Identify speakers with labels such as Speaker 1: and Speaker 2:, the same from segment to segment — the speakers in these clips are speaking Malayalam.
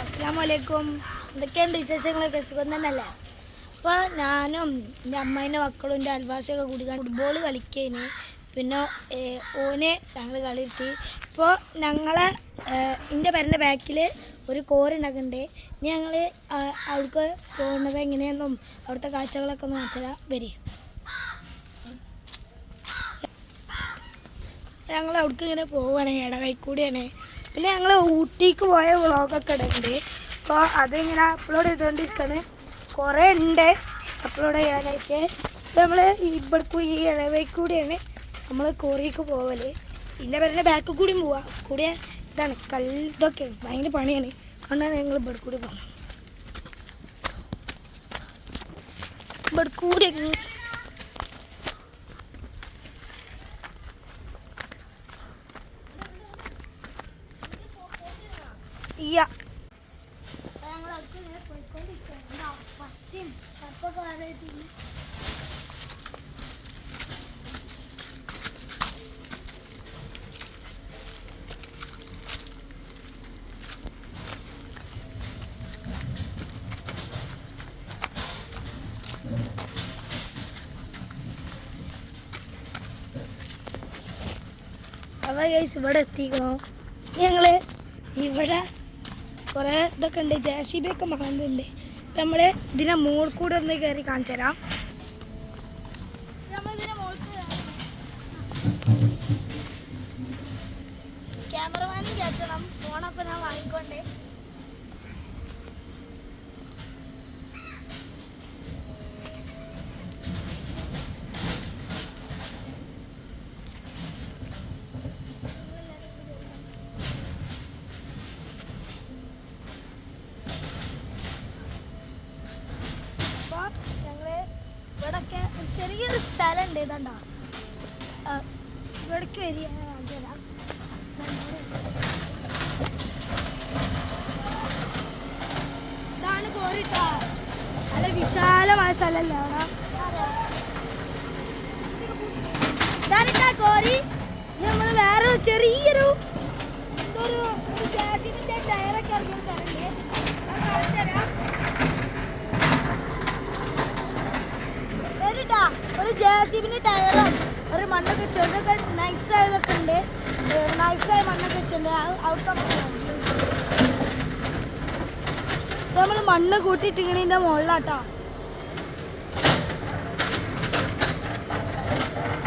Speaker 1: അസ്സലാമലൈക്കും. എന്തൊക്കെയുണ്ട് വിശേഷങ്ങളൊക്കെ? സുഖം തന്നെയല്ലേ? അപ്പോൾ ഞാനും എൻ്റെ അമ്മേൻ്റെ മക്കളും എൻ്റെ അയൽവാസിയൊക്കെ കൂടി ഫുട്ബോൾ കളിക്കേന്. പിന്നെ ഓന് ഞങ്ങൾ കളിയിരുത്തി. ഇപ്പോൾ ഞങ്ങളെ എൻ്റെ പേരൻ്റെ ബാക്കിൽ ഒരു കോറി ഉണ്ടാക്കുന്നുണ്ട്. ഇനി ഞങ്ങൾ അവിടേക്ക് പോകുന്നത് എങ്ങനെയെന്നും അവിടുത്തെ കാഴ്ചകളൊക്കെ ഒന്ന് വെച്ചാൽ വരി. ഞങ്ങൾ അവിടേക്ക് ഇങ്ങനെ പോവുകയാണ്, ഇടവഴിക്കൂടിയാണ്. പിന്നെ ഞങ്ങൾ ഊട്ടിക്ക് പോയ വ്ളോഗൊക്കെ ഇടുന്നുണ്ട്. അപ്പോൾ അതിങ്ങനെ അപ്ലോഡ് ചെയ്തുകൊണ്ടിരിക്കുകയാണ്. കുറേ ഉണ്ട് അപ്ലോഡ് ചെയ്യാനായിട്ട്. ഇപ്പോൾ നമ്മൾ ഇവിടെ ഈ ഇടവഴിക്കൂടിയാണ് നമ്മൾ കോറിക്ക് പോവല്. ഇതിൻ്റെ പേരുടെ ബാക്കിൽ കൂടി പോവാം. കൂടിയ ഇതാണ് ഇതൊക്കെ ഭയങ്കര പണിയാണ്. അതുകൊണ്ടാണ് ഞങ്ങൾ ഇവിടെ കൂടി പോകുന്നത്. ഇവിടെ കൂടി ഞങ്ങൾ അടുത്ത് പോയിക്കൊണ്ടിരിക്കുക. പച്ചയും കറുപ്പൊക്കെ വരായിട്ട് അപ്പോൾ ഗൈസ് ഇവിടെ എത്തിക്കണോ? ഞങ്ങൾ ഇവിടെ കുറേ ഇതൊക്കെ ഉണ്ട്, JCB ഒക്കെ മാറുന്നുണ്ട്. നമ്മൾ ഇതിനെ മുകളിൽ കൂടെ ഒന്ന് കയറി കാണിച്ചു തരാം. ക്യാമറമാനും കയറ്റണം. ഫോണപ്പോൾ ഞാൻ വാങ്ങിക്കൊണ്ടേ. ഇവിടൊക്കെ ചെറിയൊരു സ്ഥലമുണ്ട്. ഇതുണ്ടോ, ഇവിടേക്ക് വരിക. ഇതാണ് കോറിട്ടോ. നല്ല വിശാലമായ സ്ഥലമല്ലേ അവിടെ. ഇതാണിട്ടാ കോറി. നമ്മൾ വേറെ ചെറിയൊരു ഒരു ജാസിമിൻ്റെ ടയറൊക്കെ ഇറങ്ങിയ സ്ഥലമുണ്ട്. അത് കാണിച്ചു തരാം. ഒരു JCBൻ്റെ ടയറും ഒരു മണ്ണൊക്കെ ചെറുതൊക്കെ നൈസായതൊക്കെ ഉണ്ട്. നൈസായ മണ്ണൊക്കെ വെച്ചിട്ടുണ്ട്. ഔട്ട് നമ്മൾ മണ്ണ് കൂട്ടിയിട്ട് ഇങ്ങനെ ഇതിൻ്റെ മുകളിലാട്ടോ.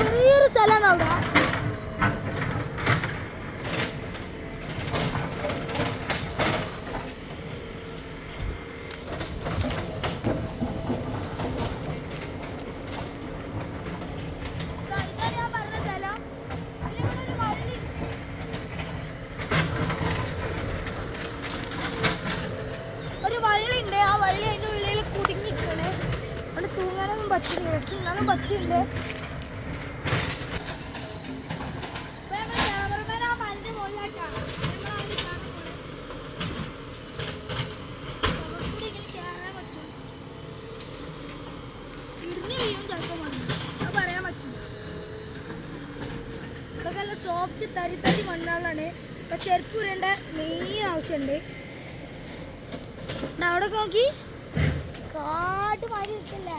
Speaker 1: ചെറിയൊരു സ്ഥലമാണ് അവിടെ. ആ വള്ളി അതിൻ്റെ ഉള്ളിൽ കുടുങ്ങിയിട്ടാണ്. അവിടെ തൂങ്ങാനൊന്നും പറ്റില്ല, പക്ഷെ എന്നാലും പറ്റിയിട്ടുണ്ട്. ക്യാമറമാൻ ആ മലിൻ്റെ മുകളിലാക്കാം. ഇങ്ങനെ കയറാൻ പറ്റും. ഇടിഞ്ഞ് വീഴും ചിലപ്പോൾ മണ്ണ്, അത് പറയാൻ പറ്റില്ല. ഇതൊക്കെ നല്ല സോഫ്റ്റ് തരി മണ്ണുകളാണ്. ഇപ്പം ചെരുപ്പ് ഇടേണ്ട മെയിൻ ആവശ്യമുണ്ട്. അവിടെ നോക്കി കാട് മാറി നിൽക്കില്ല.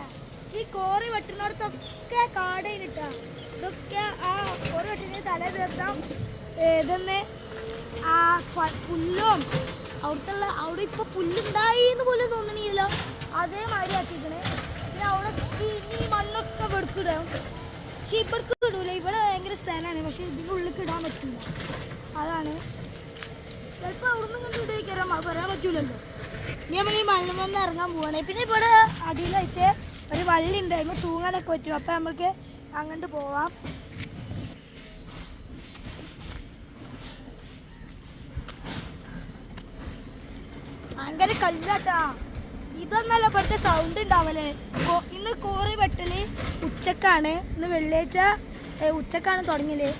Speaker 1: ഈ കോറി വെട്ടുന്നിടത്തൊക്കെ കാടയിട്ടാ. ഇതൊക്കെ ആ കോറി വെട്ടുന്ന തലേ ദിവസം ഇതൊന്ന് ആ പുല്ലും അവിടെ ഇപ്പൊ പുല്ലുണ്ടായി എന്ന് പോലും തോന്നണില്ലോ. അതേമാതിരി ആക്കിക്കണേ. പിന്നെ അവിടെ ഈ മണ്ണൊക്കെ വെടുക്കിടാം. പക്ഷെ ഇവിടേക്ക് ഇടൂല. ഇവിടെ ഭയങ്കര സ്ഥലമാണ്, പക്ഷെ ഇതിൻ്റെ ഉള്ളിൽ ഇടാൻ പറ്റില്ല. അതാണ് ചിലപ്പോൾ അവിടെ നിന്ന് കണ്ട് ഇടയ്ക്കരാം, അത് പറയാൻ പറ്റൂലല്ലോ. നമ്മൾ ഈ മണ്ണിൽ ഇറങ്ങാൻ പോവാണ്. പിന്നെ ഇവിടെ അടിയിലായിട്ട് ഒരു വള്ളി ഉണ്ട്, അതിന് തൂങ്ങാനൊക്കെ പറ്റും. അപ്പം നമുക്ക് അങ്ങോട്ട് പോവാം. ഭയങ്കര കല്ലാട്ടാ. ഇതൊന്നല്ല ഇപ്പോഴത്തെ സൗണ്ട് ഉണ്ടാവല്ലേ. ഇന്ന് കോറി വെട്ടല് ഉച്ചക്കാണ്. ഇന്ന് വെള്ളിയാഴ്ച ഉച്ചക്കാണ് തുടങ്ങിയത്.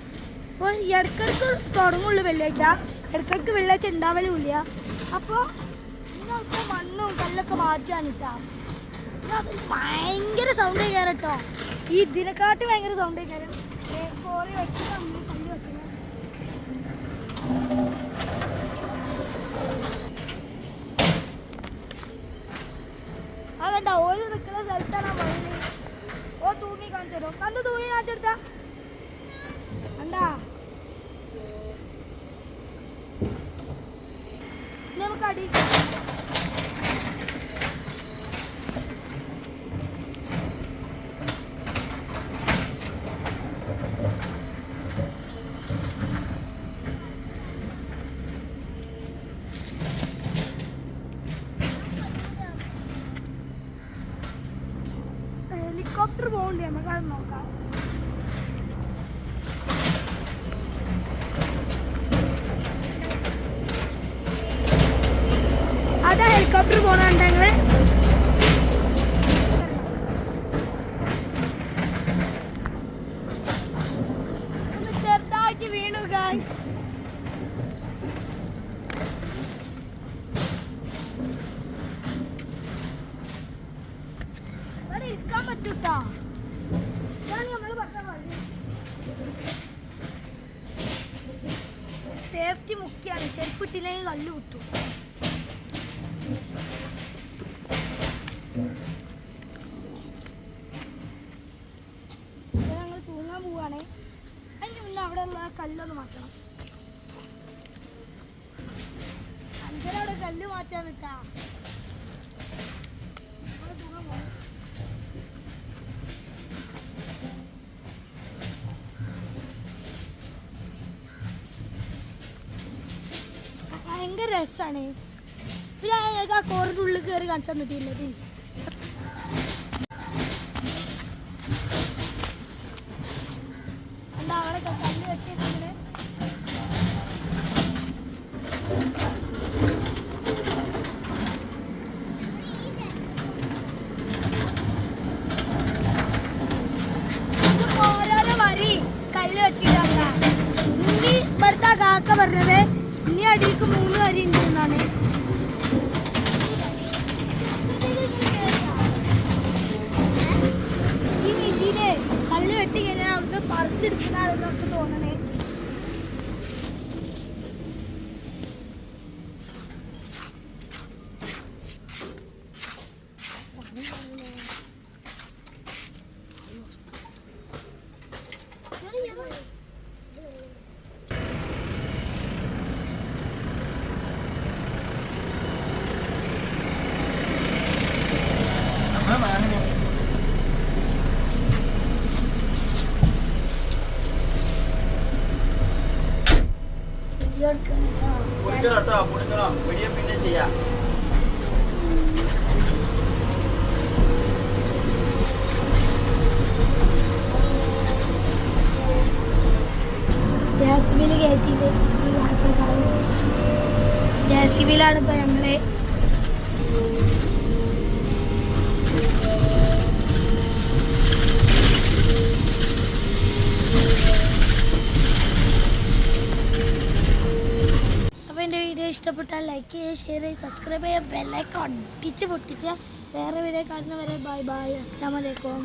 Speaker 1: അപ്പോൾ ഇടയ്ക്കിടയ്ക്ക് തുടങ്ങുള്ളൂ വെള്ളിയാഴ്ച. ഇടയ്ക്കിടയ്ക്ക് വെള്ളിയാഴ്ച ഉണ്ടാവലുമില്ല. അപ്പോൾ ഇന്നൊക്കെ മണ്ണും കല്ലൊക്കെ മാറ്റാനിട്ടാ. ഭയങ്കര സൗണ്ട് കയറട്ടോ. ഈ ഇതിനെക്കാട്ടി ഭയങ്കര സൗണ്ട് കയറും. കോറി വെട്ടണം, കല്ല് വെട്ടണം. വരുമല്ലോ. കണ്ടു തൂങ്ങി കാറ്റെടുത്ത കണ്ടാ. നമുക്ക് അടി ഹെലികോപ്റ്റർ പോകണ്ടേ, നമുക്കത് നോക്കാം. അതാ ഹെലികോപ്റ്റർ പോകണുണ്ടെങ്കിൽ ചെറുതായിട്ട് വീണു ഗായ്സ്. ഇവിടെ ഇരിക്കാൻ പറ്റൂട്ടാ. നമ്മള് പറഞ്ഞ വഴി സേഫ്റ്റി മുഖ്യാണ്. ചെരുപ്പിട്ടില്ലെങ്കിൽ കല്ല് കുത്തും. ഞങ്ങൾ തൂങ്ങാൻ പോവാണേ. അതിന് മുന്നേ അവിടെ ഉള്ള കല്ലൊന്ന് മാറ്റണം. അഞ്ചരവിടെ കല്ല് മാറ്റാൻ കിട്ടാ. തൂങ്ങാൻ പോകണം. ഭയങ്കര രസമാണ്. പിന്നെ ആ കോറിൻ്റെ ഉള്ളിൽ കയറി കാണിച്ചാൽ പറ്റിയില്ലേ. എന്താ അവിടെ കല്ല് കെട്ടിയിട്ടുണ്ട്. ഓരോരോ വരി കല്ല് കെട്ടിയിട്ടാ. ഇനി ഇവിടുത്തെ കാക്ക പറഞ്ഞത് ഇനി അടിക്ക് 3 വരി ഉണ്ട് എന്നാണ്. ഈ മെഷീനെ കല്ല് കെട്ടി കഴിഞ്ഞാൽ അവിടുന്ന് പറിച്ചെടുക്കുന്നതാണെന്നൊക്കെ തോന്നണേ.
Speaker 2: പിന്നെ ചെയ്യാം.
Speaker 1: ജാസിബിയിൽ കയറ്റിയിട്ട് ജാസിബിയിലാണ് ഇപ്പോൾ ഞങ്ങള്. അപ്പോൾ എൻ്റെ വീഡിയോ ഇഷ്ടപ്പെട്ടാൽ ലൈക്ക് ചെയ്യുക, ഷെയർ ചെയ്യുക, സബ്സ്ക്രൈബ് ചെയ്യുക, ബെല്ലൈക്കൺ അടിച്ച് പൊട്ടിച്ച് വേറെ വീഡിയോ കാണുന്നവരെ ബൈ ബൈ. അസ്സലാമു അലൈക്കും.